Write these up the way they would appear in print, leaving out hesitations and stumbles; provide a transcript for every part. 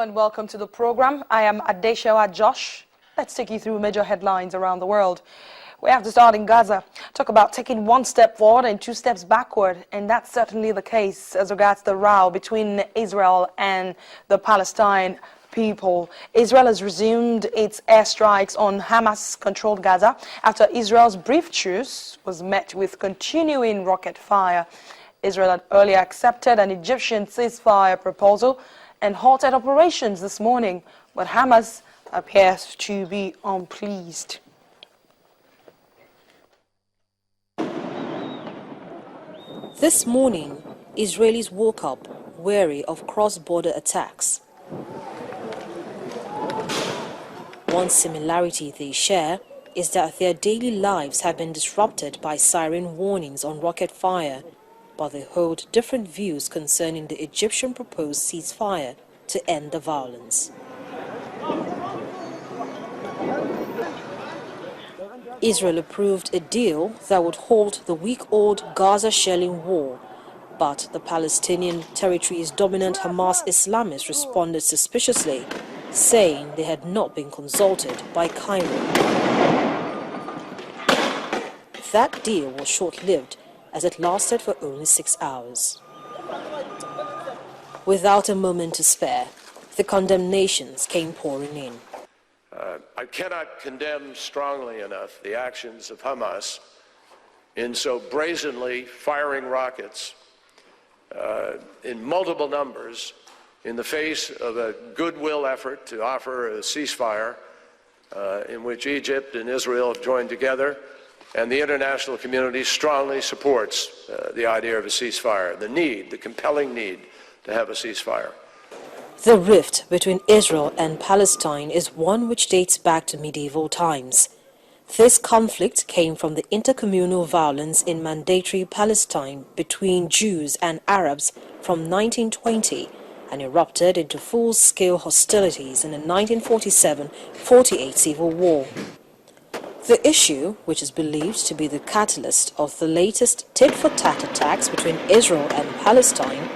and welcome to the program. I am Adeshawa Josh. Let's take you through major headlines around the world. We have to start in Gaza. Talk about taking one step forward and two steps backward, and that's certainly the case as regards the row between Israel and the Palestine people. Israel has resumed its airstrikes on Hamas-controlled Gaza after Israel's brief truce was met with continuing rocket fire. Israel had earlier accepted an Egyptian ceasefire proposal and halted operations this morning, but Hamas appears to be unpleased. This morning, Israelis woke up wary of cross-border attacks. One similarity they share is that their daily lives have been disrupted by siren warnings on rocket fire, but they hold different views concerning the Egyptian proposed ceasefire to end the violence. Israel approved a deal that would halt the week-old Gaza shelling war, but the Palestinian territory's dominant Hamas Islamists responded suspiciously, saying they had not been consulted by Cairo. That deal was short-lived, as it lasted for only 6 hours. Without a moment to spare, the condemnations came pouring in. I cannot condemn strongly enough the actions of Hamas in so brazenly firing rockets in multiple numbers in the face of a goodwill effort to offer a ceasefire in which Egypt and Israel have joined together, and the international community strongly supports the idea of a ceasefire, the compelling need to have a ceasefire. The rift between Israel and Palestine is one which dates back to medieval times. This conflict came from the intercommunal violence in Mandatory Palestine between Jews and Arabs from 1920 and erupted into full-scale hostilities in the 1947-48 civil war. The issue, which is believed to be the catalyst of the latest tit-for-tat attacks between Israel and Palestine,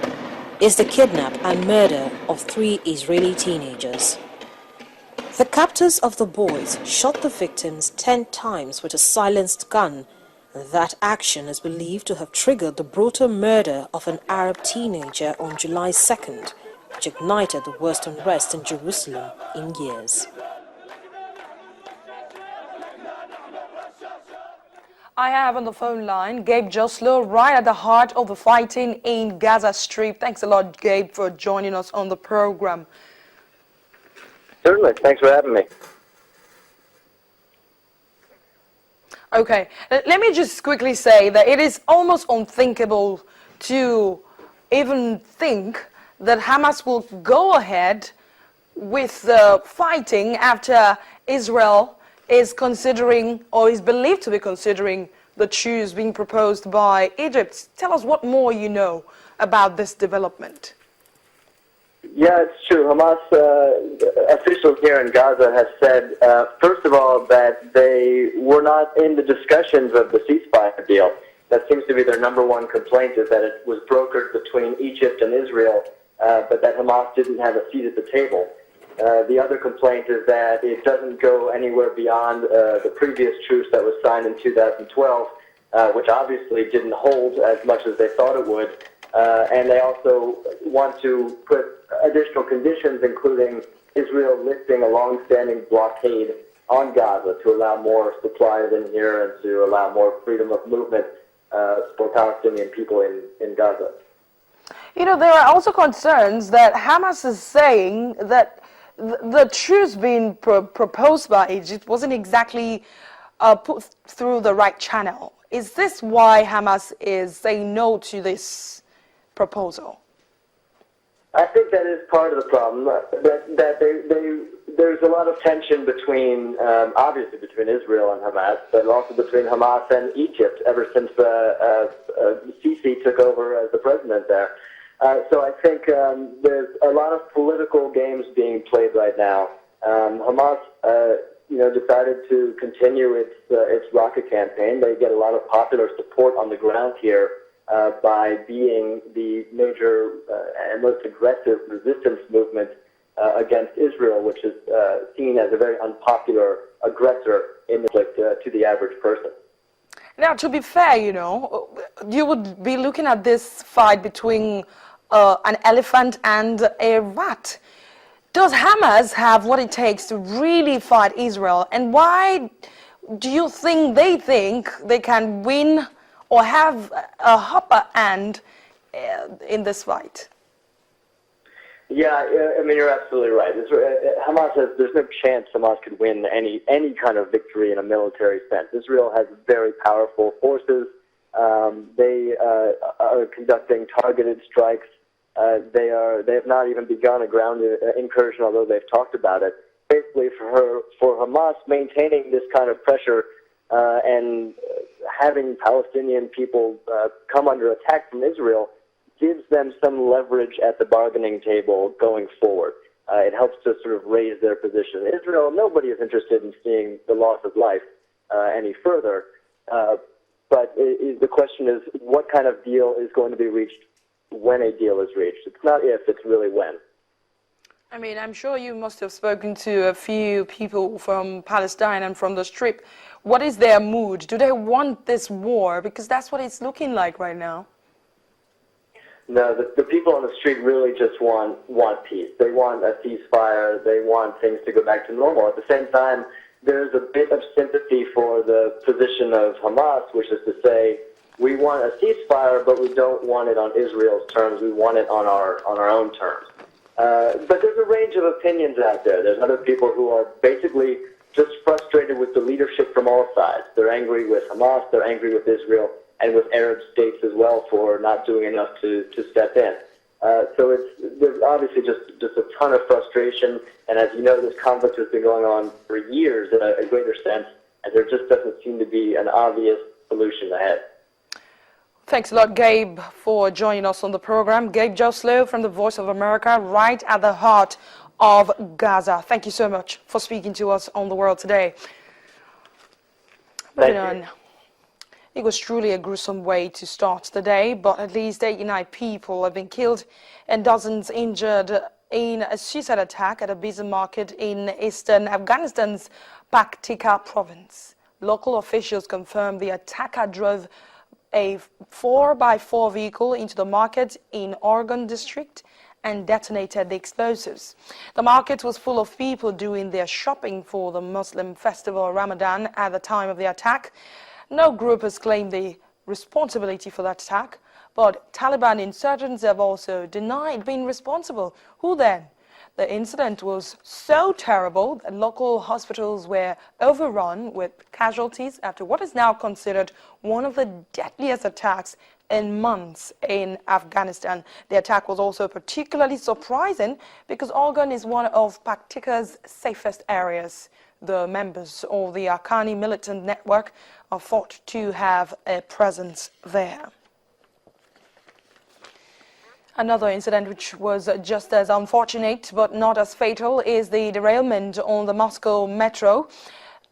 is the kidnap and murder of 3 Israeli teenagers. The captors of the boys shot the victims 10 times with a silenced gun, and that action is believed to have triggered the brutal murder of an Arab teenager on July 2nd, which ignited the worst unrest in Jerusalem in years. I have on the phone line Gabe Josler, right at the heart of the fighting in Gaza Strip. Thanks a lot, Gabe, for joining us on the program. Certainly. Thanks for having me. Okay, let me just quickly say that it is almost unthinkable to even think that Hamas will go ahead with the fighting after Israel is considering, or is believed to be considering, the truce being proposed by Egypt. Tell us what more you know about this development. Yeah, it's true. Hamas officials here in Gaza have said, first of all, that they were not in the discussions of the ceasefire deal. That seems to be their number one complaint, is that it was brokered between Egypt and Israel, but that Hamas didn't have a seat at the table. The other complaint is that it doesn't go anywhere beyond the previous truce that was signed in 2012, which obviously didn't hold as much as they thought it would. And they also want to put additional conditions, including Israel lifting a long-standing blockade on Gaza to allow more supplies in here and to allow more freedom of movement for Palestinian people in Gaza. You know, there are also concerns that Hamas is saying that the truce being proposed by Egypt wasn't exactly put through the right channel. Is this why Hamas is saying no to this proposal? I think that is part of the problem. There's a lot of tension between, obviously between Israel and Hamas, but also between Hamas and Egypt ever since Sisi took over as the president there. So I think there's a lot of political games being played right now. Hamas, decided to continue its rocket campaign. They get a lot of popular support on the ground here by being the major and most aggressive resistance movement against Israel, which is seen as a very unpopular aggressor in the conflict to the average person. Now, to be fair, you would be looking at this fight between an elephant and a rat. Does Hamas have what it takes to really fight Israel? And why do you think they can win or have a upper hand in this fight? Yeah, I mean, you're absolutely right. Hamas there's no chance Hamas could win any kind of victory in a military sense. Israel has very powerful forces. They are conducting targeted strikes. They have not even begun a ground incursion, although they've talked about it. Basically, for Hamas, maintaining this kind of pressure and having Palestinian people come under attack from Israel gives them some leverage at the bargaining table going forward. It helps to sort of raise their position. Israel, nobody is interested in seeing the loss of life any further. But the question is, what kind of deal is going to be reached when a deal is reached? It's not if, it's really when. I mean, I'm sure you must have spoken to a few people from Palestine and from the Strip. What is their mood? Do they want this war? Because that's what it's looking like right now. No, the people on the street really just want peace. They want a ceasefire. They want things to go back to normal. At the same time, there's a bit of sympathy for the position of Hamas, which is to say, we want a ceasefire, but we don't want it on Israel's terms. We want it on our own terms. But there's a range of opinions out there. There's other people who are basically just frustrated with the leadership from all sides. They're angry with Hamas. They're angry with Israel and with Arab states as well for not doing enough to step in. So there's obviously just a ton of frustration. And as you know, this conflict has been going on for years in a greater sense, and there just doesn't seem to be an obvious solution ahead. Thanks a lot, Gabe, for joining us on the program. Gabe Joslow from the Voice of America, right at the heart of Gaza. Thank you so much for speaking to us on The World Today. Moving on. It was truly a gruesome way to start the day, but at least 89 people have been killed and dozens injured in a suicide attack at a busy market in eastern Afghanistan's Paktika province. Local officials confirmed the attacker drove a 4x4 vehicle into the market in Oregon district and detonated the explosives. The market was full of people doing their shopping for the Muslim festival Ramadan at the time of the attack. No group has claimed the responsibility for that attack, but Taliban insurgents have also denied being responsible. Who then? The incident was so terrible that local hospitals were overrun with casualties after what is now considered one of the deadliest attacks in months in Afghanistan. The attack was also particularly surprising because Oregon is one of Paktika's safest areas. The members of the Haqqani militant network are thought to have a presence there. Another incident which was just as unfortunate but not as fatal is the derailment on the Moscow metro.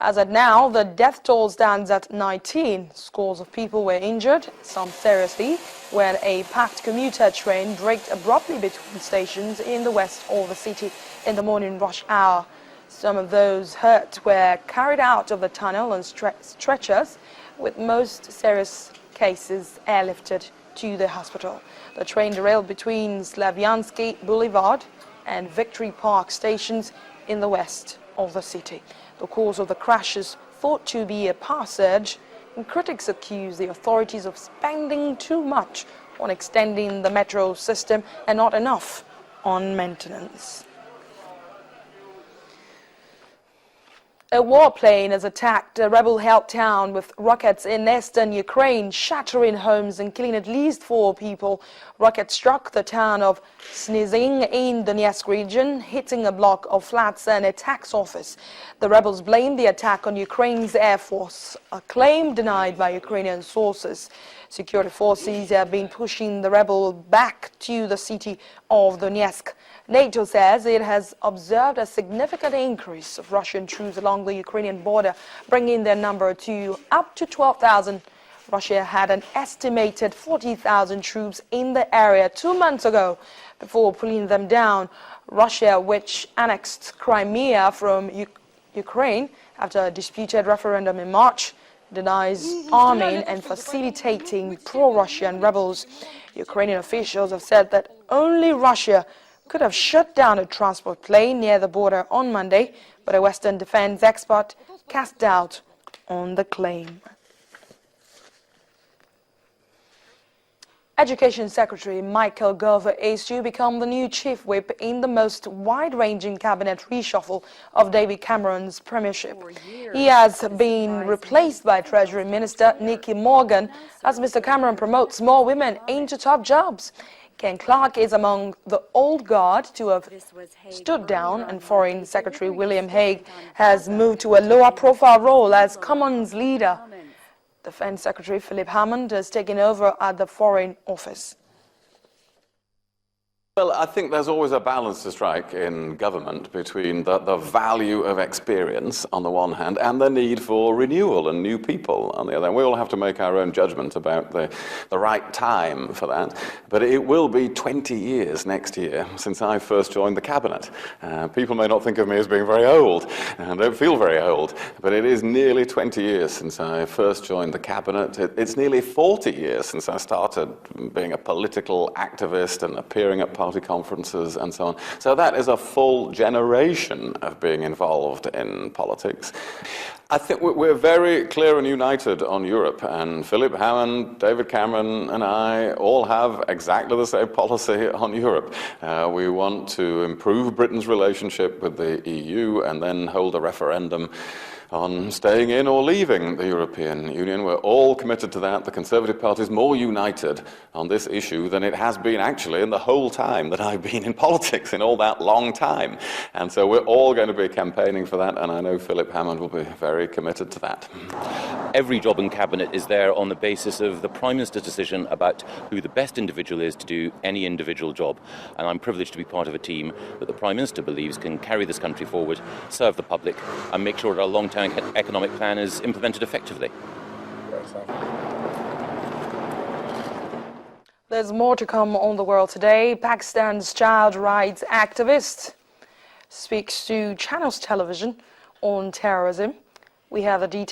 As at now, the death toll stands at 19. Scores of people were injured, some seriously, when a packed commuter train braked abruptly between stations in the west of the city in the morning rush hour. Some of those hurt were carried out of the tunnel on stretchers, with most serious cases airlifted to the hospital. The train derailed between Slavyansky Boulevard and Victory Park stations in the west of the city. The cause of the crash is thought to be a power surge, and critics accuse the authorities of spending too much on extending the metro system and not enough on maintenance. A warplane has attacked a rebel-held town with rockets in eastern Ukraine, shattering homes and killing at least 4 people. Rockets struck the town of Snizing in Donetsk region, hitting a block of flats and a tax office. The rebels blamed the attack on Ukraine's Air Force, a claim denied by Ukrainian sources. Security forces have been pushing the rebel back to the city of Donetsk. NATO says it has observed a significant increase of Russian troops along the Ukrainian border, bringing their number to up to 12,000. Russia had an estimated 40,000 troops in the area 2 months ago before pulling them down. Russia, which annexed Crimea from Ukraine after a disputed referendum in March, denies arming and facilitating pro-Russian rebels. Ukrainian officials have said that only Russia could have shut down a transport plane near the border on Monday, but a Western defense expert cast doubt on the claim. Education Secretary Michael Gove is to become the new chief whip in the most wide-ranging cabinet reshuffle of David Cameron's premiership. He has been replaced by Treasury Minister Nicky Morgan as Mr. Cameron promotes more women into top jobs. Ken Clark is among the old guard to have stood down, and Foreign Secretary William Hague has moved to a lower-profile role as Commons leader. Defense Secretary Philip Hammond has taken over at the Foreign Office. Well, I think there's always a balance to strike in government between the value of experience on the one hand and the need for renewal and new people on the other. And we all have to make our own judgment about the right time for that. But it will be 20 years next year since I first joined the cabinet. People may not think of me as being very old, and I don't feel very old, but it is nearly 20 years since I first joined the cabinet. It's nearly 40 years since I started being a political activist and appearing at party conferences and so on. So that is a full generation of being involved in politics. I think we're very clear and united on Europe, and Philip Hammond, David Cameron and I all have exactly the same policy on Europe. We want to improve Britain's relationship with the EU and then hold a referendum on staying in or leaving the European Union. We're all committed to that. The Conservative Party is more united on this issue than it has been actually in the whole time that I've been in politics, in all that long time. And so we're all going to be campaigning for that, and I know Philip Hammond will be very committed to that. Every job in Cabinet is there on the basis of the Prime Minister's decision about who the best individual is to do any individual job. And I'm privileged to be part of a team that the Prime Minister believes can carry this country forward, serve the public, and make sure that our long-term economic plan is implemented effectively. There's more to come on The World Today. Pakistan's child rights activist speaks to Channels Television on terrorism. We have the details.